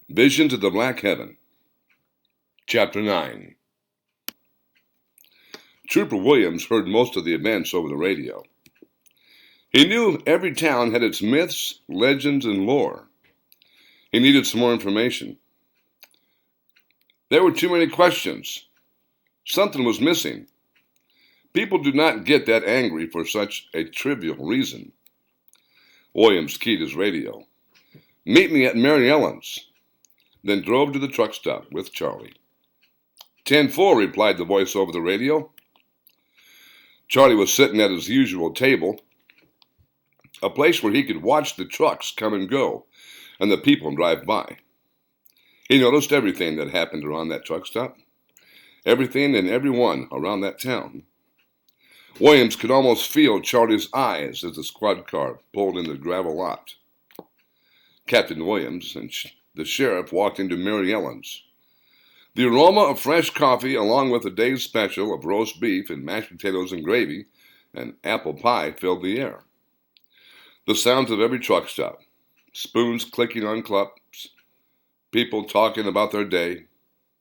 Visions of the Black Heaven, Chapter 9. Trooper Williams heard most of the events over the radio. He knew every town had its myths, legends, and lore. He needed some more information. There were too many questions. Something was missing. People do not get that angry for such a trivial reason. Williams keyed his radio. "Meet me at Mary Ellen's," then drove to the truck stop with Charlie. 10-4, replied the voice over the radio. Charlie was sitting at his usual table, a place where he could watch the trucks come and go and the people drive by. He noticed everything that happened around that truck stop, everything and everyone around that town. Williams could almost feel Charlie's eyes as the squad car pulled in the gravel lot. Captain Williams and the sheriff walked into Mary Ellen's. The aroma of fresh coffee, along with a day's special of roast beef and mashed potatoes and gravy and apple pie, filled the air. The sounds of every truck stop, spoons clicking on cups, people talking about their day,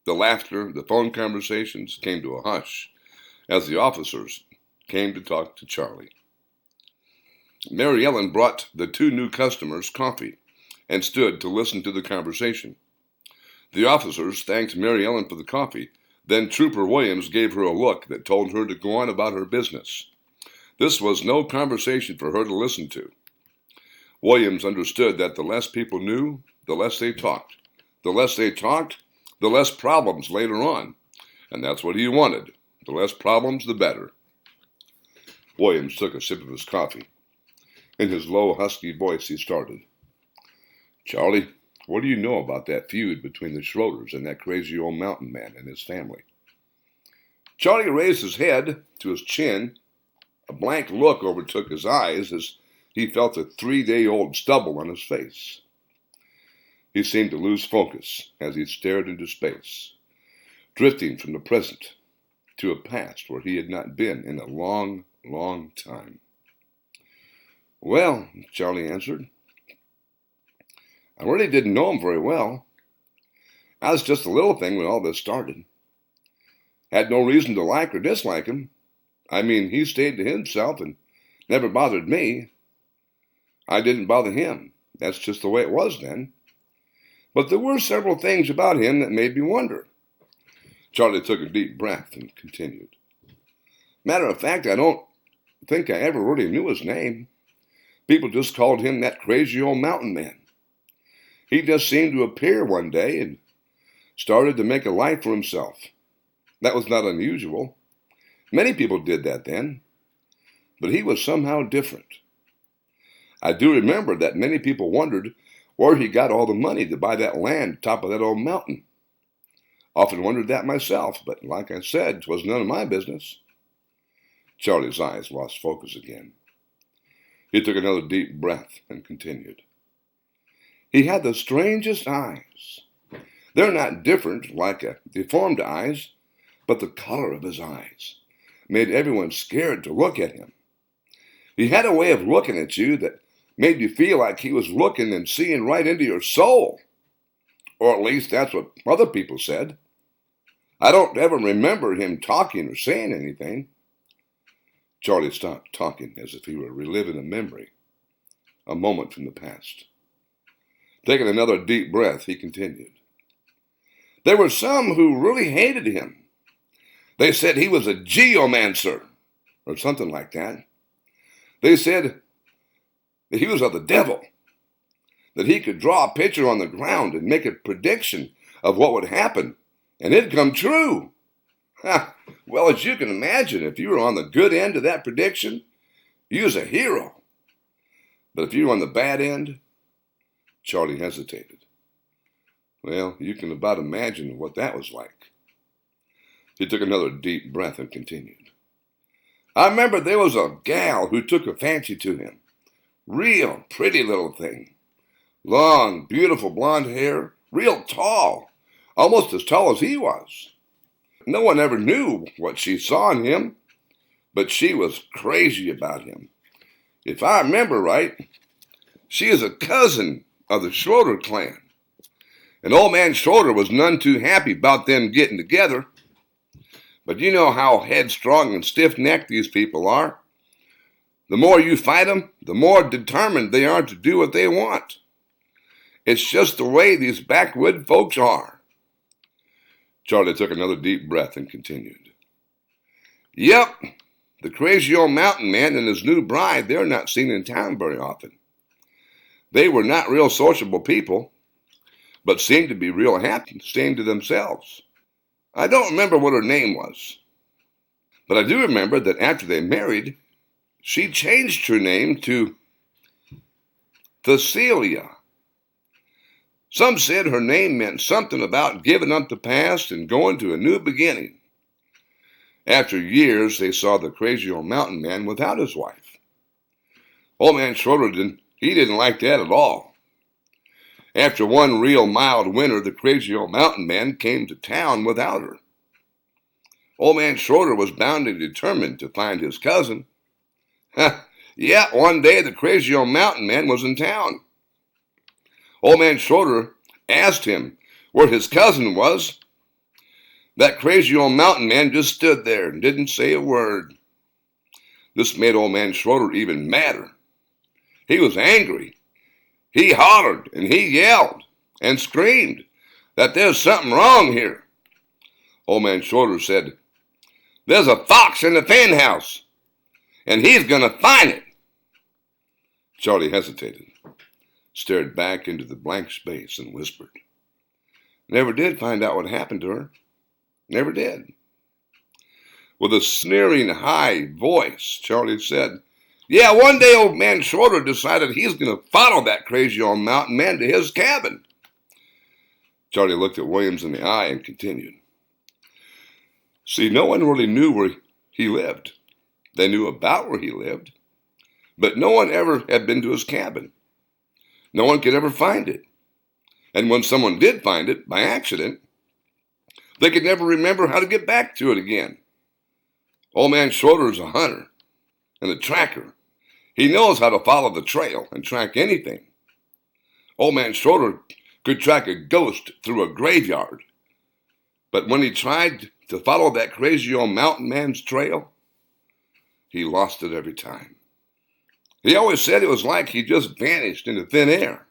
the laughter, the phone conversations came to a hush as the officers came to talk to Charlie. Mary Ellen brought the two new customers coffee and stood to listen to the conversation. The officers thanked Mary Ellen for the coffee. Then Trooper Williams gave her a look that told her to go on about her business. This was no conversation for her to listen to. Williams understood that the less people knew, the less they talked. The less they talked, the less problems later on. And that's what he wanted. The less problems, the better. Williams took a sip of his coffee. In his low, husky voice, he started. "Charlie, what do you know about that feud between the Schroeders and that crazy old mountain man and his family?" Charlie raised his head to his chin. A blank look overtook his eyes as he felt the 3-day-old stubble on his face. He seemed to lose focus as he stared into space, drifting from the present to a past where he had not been in a long, long time. "Well," Charlie answered, "I really didn't know him very well. I was just a little thing when all this started. Had no reason to like or dislike him. I mean, he stayed to himself and never bothered me. I didn't bother him. That's just the way it was then. But there were several things about him that made me wonder." Charlie took a deep breath and continued. "Matter of fact, I don't think I ever really knew his name. People just called him that crazy old mountain man. He just seemed to appear one day and started to make a life for himself. That was not unusual. Many people did that then. But he was somehow different. I do remember that many people wondered where he got all the money to buy that land top of that old mountain. Often wondered that myself, but like I said, 'twas none of my business." Charlie's eyes lost focus again. He took another deep breath and continued. "He had the strangest eyes. They're not different like a deformed eyes, but the color of his eyes made everyone scared to look at him. He had a way of looking at you that made you feel like he was looking and seeing right into your soul. Or at least that's what other people said. I don't ever remember him talking or saying anything." Charlie stopped talking as if he were reliving a memory, a moment from the past. Taking another deep breath, he continued. "There were some who really hated him. They said he was a geomancer, or something like that. They said that he was of the devil, that he could draw a picture on the ground and make a prediction of what would happen, and it'd come true. Ha! Well, as you can imagine, if you were on the good end of that prediction, you was a hero. But if you were on the bad end..." Charlie hesitated. "Well, you can about imagine what that was like." He took another deep breath and continued. "I remember there was a gal who took a fancy to him. Real pretty little thing. Long, beautiful blonde hair, real tall, almost as tall as he was. No one ever knew what she saw in him, but she was crazy about him. If I remember right, she is a cousin of the Schroeder clan. And old man Shorter was none too happy about them getting together. But you know how headstrong and stiff-necked these people are. The more you fight them, the more determined they are to do what they want. It's just the way these backwood folks are. Charlie took another deep breath and continued. Yep, the crazy old mountain man and his new bride, they're not seen in town very often. They were not real sociable people, but seemed to be real happy staying to themselves. I don't remember what her name was, but I do remember that after they married, she changed her name to Cecilia. Some said her name meant something about giving up the past and going to a new beginning. After years, they saw the crazy old mountain man without his wife. Old man Schroeder didn't like that at all. After one real mild winter, the crazy old mountain man came to town without her. Old man Schroeder was bound and determined to find his cousin. Yeah, one day the crazy old mountain man was in town. Old man Schroeder asked him where his cousin was. That crazy old mountain man just stood there and didn't say a word. This made old man Schroeder even madder. He was angry. He hollered and he yelled and screamed that there's something wrong here. Old man Schroeder said, "There's a fox in the hen house, and he's going to find it." Charlie hesitated, stared back into the blank space and whispered, "Never did find out what happened to her. Never did." With a sneering high voice, Charlie said, "Yeah, one day old man Schroeder decided he's going to follow that crazy old mountain man to his cabin." Charlie looked at Williams in the eye and continued. See, no one really knew where he lived. They knew about where he lived, but no one ever had been to his cabin. No one could ever find it. And when someone did find it, by accident, they could never remember how to get back to it again. Old man Schroeder is a hunter and a tracker. He knows how to follow the trail and track anything. Old man Schroeder could track a ghost through a graveyard. But when he tried to follow that crazy old mountain man's trail, he lost it every time. He always said it was like he just vanished into thin air.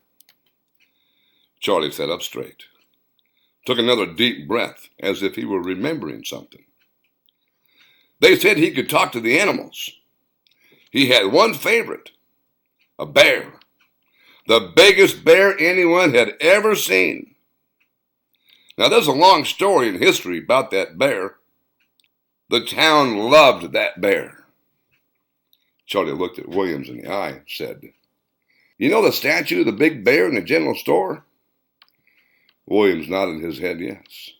Charlie sat up straight, took another deep breath as if he were remembering something. They said he could talk to the animals. He had one favorite, a bear, the biggest bear anyone had ever seen. Now, there's a long story in history about that bear. The town loved that bear. Charlie looked at Williams in the eye and said, "You know the statue of the big bear in the general store?" Williams nodded his head yes.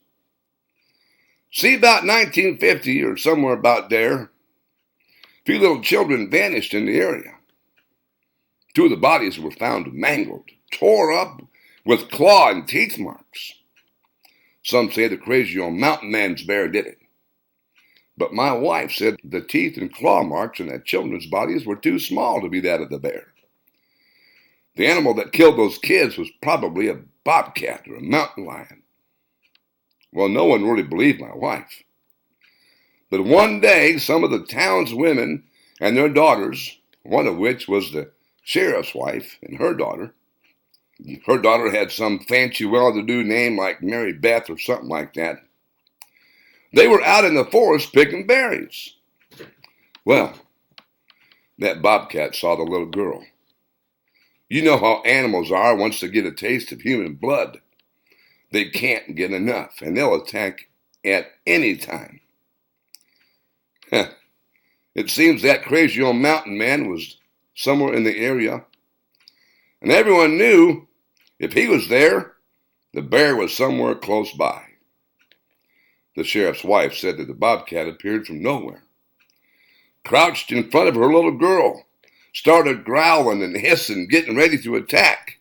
See, about 1950 or somewhere about there, a few little children vanished in the area. Two of the bodies were found mangled, tore up with claw and teeth marks. Some say the crazy old mountain man's bear did it. But my wife said the teeth and claw marks in that children's bodies were too small to be that of the bear. The animal that killed those kids was probably a bobcat or a mountain lion. Well, no one really believed my wife. But one day, some of the town's women and their daughters, one of which was the sheriff's wife and her daughter had some fancy well-to-do name like Mary Beth or something like that. They were out in the forest picking berries. Well, that bobcat saw the little girl. You know how animals are once they get a taste of human blood. They can't get enough, and they'll attack at any time. It seems that crazy old mountain man was somewhere in the area, and everyone knew if he was there, the bear was somewhere close by. The sheriff's wife said that the bobcat appeared from nowhere, crouched in front of her little girl, started growling and hissing, getting ready to attack.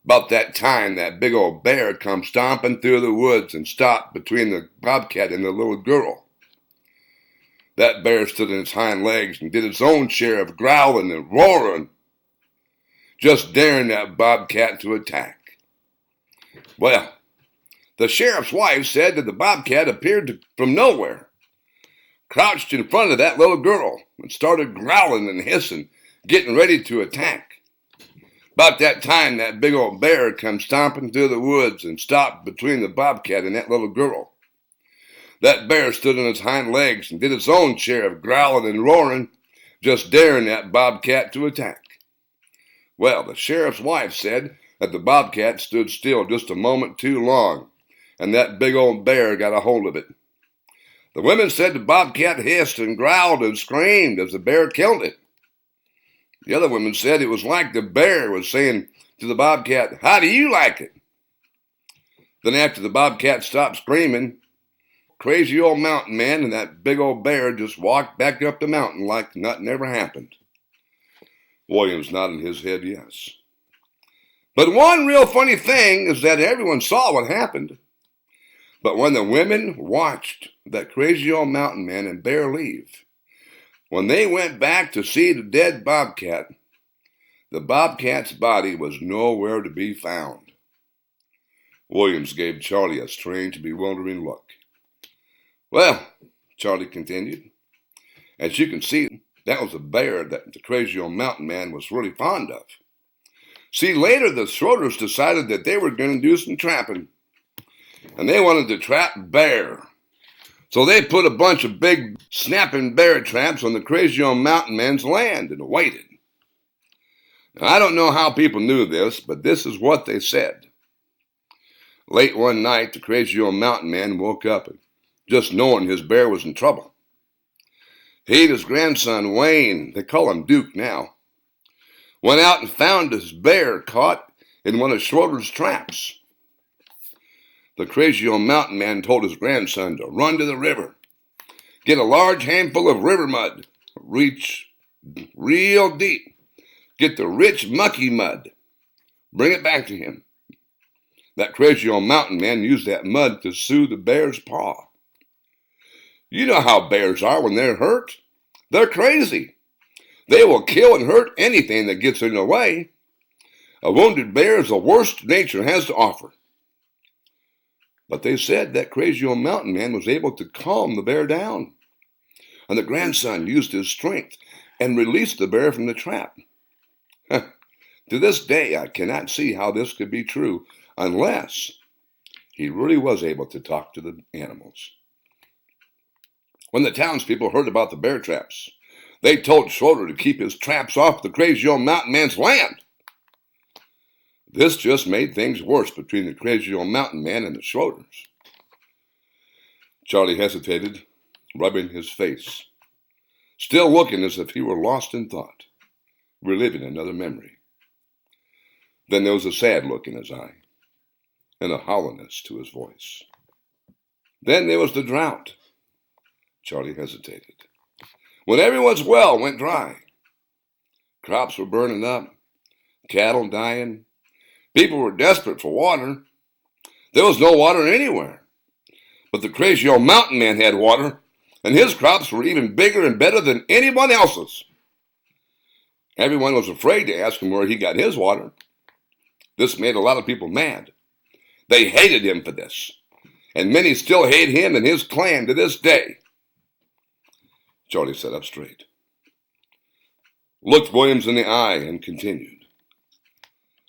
About that time, that big old bear come stomping through the woods and stopped between the bobcat and the little girl. That bear stood on its hind legs and did its own share of growling and roaring, just daring that bobcat to attack. Well, the sheriff's wife said that the bobcat appeared from nowhere, crouched in front of that little girl, and started growling and hissing, getting ready to attack. About that time, that big old bear come stomping through the woods and stopped between the bobcat and that little girl. That bear stood on its hind legs and did its own share of growling and roaring, just daring that bobcat to attack. Well, the sheriff's wife said that the bobcat stood still just a moment too long, and that big old bear got a hold of it. The women said the bobcat hissed and growled and screamed as the bear killed it. The other women said it was like the bear was saying to the bobcat, "How do you like it?" Then after the bobcat stopped screaming, crazy old mountain man and that big old bear just walked back up the mountain like nothing ever happened. William's nodding his head yes. But one real funny thing is that everyone saw what happened. But when the women watched that crazy old mountain man and bear leave, when they went back to see the dead bobcat, the bobcat's body was nowhere to be found. Williams gave Charlie a strange, bewildering look. "Well," Charlie continued, "as you can see, that was a bear that the crazy old mountain man was really fond of. See, later the Schroeders decided that they were going to do some trapping, and they wanted to trap bear. So they put a bunch of big snapping bear traps on the crazy old mountain man's land and waited. Now, I don't know how people knew this, but this is what they said. Late one night, the crazy old mountain man woke up just knowing his bear was in trouble. He and his grandson, Wayne, they call him Duke now, went out and found his bear caught in one of Schroeder's traps. The crazy old mountain man told his grandson to run to the river, get a large handful of river mud, reach real deep, get the rich mucky mud, bring it back to him. That crazy old mountain man used that mud to soothe the bear's paw. You know how bears are when they're hurt. They're crazy. They will kill and hurt anything that gets in their way. A wounded bear is the worst nature has to offer. But they said that crazy old mountain man was able to calm the bear down. And the grandson used his strength and released the bear from the trap. To this day, I cannot see how this could be true unless he really was able to talk to the animals. When the townspeople heard about the bear traps, they told Schroeder to keep his traps off the crazy old mountain man's land. This just made things worse between the crazy old mountain man and the Schroeders. Charlie hesitated, rubbing his face, still looking as if he were lost in thought, reliving another memory. Then there was a sad look in his eye and a hollowness to his voice. Then there was the drought. Charlie hesitated. When everyone's well went dry. Crops were burning up, cattle dying. People were desperate for water. There was no water anywhere. But the crazy old mountain man had water, and his crops were even bigger and better than anyone else's. Everyone was afraid to ask him where he got his water. This made a lot of people mad. They hated him for this, and many still hate him and his clan to this day. Charlie sat up straight, looked Williams in the eye, and continued.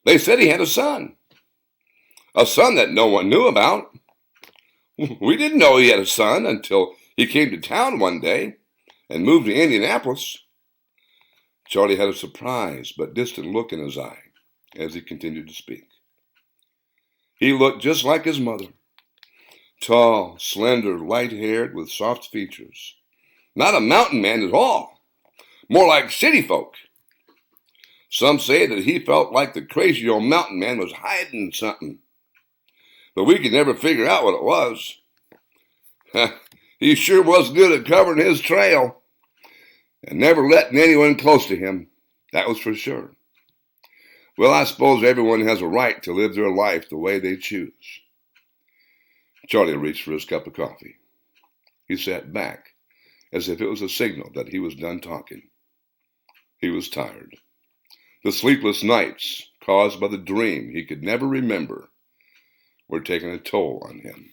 They said he had a son that no one knew about. We didn't know he had a son until he came to town one day and moved to Indianapolis. Charlie had a surprised but distant look in his eye as he continued to speak. He looked just like his mother, tall, slender, light-haired, with soft features. Not a mountain man at all, more like city folk. Some say that he felt like the crazy old mountain man was hiding something, but we could never figure out what it was. He sure was good at covering his trail and never letting anyone close to him, that was for sure. Well, I suppose everyone has a right to live their life the way they choose. Charlie reached for his cup of coffee. He sat back as if it was a signal that he was done talking. He was tired. The sleepless nights caused by the dream he could never remember were taking a toll on him.